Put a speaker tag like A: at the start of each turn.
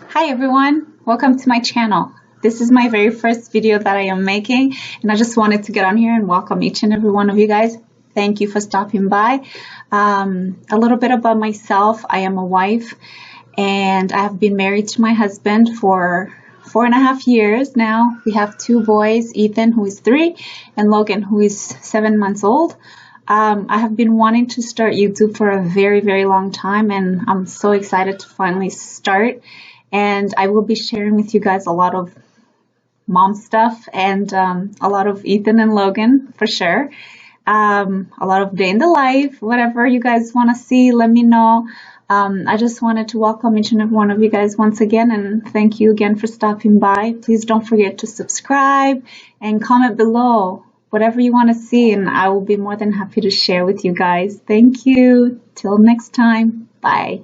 A: Hi everyone, welcome to my channel. This is my very first video that I am making, and I just wanted to get on here and welcome each and every one of you guys. Thank you for stopping by. A little bit about myself. I am a wife and I have been married to my husband for 4.5 years now. We have two boys, Ethan, who is 3, and Logan, who is 7 months old. I have been wanting to start YouTube for a very, very long time, and I'm so excited to finally start. And I will be sharing with you guys a lot of mom stuff and a lot of Ethan and Logan for sure. A lot of day in the life, whatever you guys want to see, let me know. I just wanted to welcome each and every one of you guys once again, and thank you again for stopping by. Please don't forget to subscribe and comment below whatever you want to see, and I will be more than happy to share with you guys. Thank you. Till next time. Bye.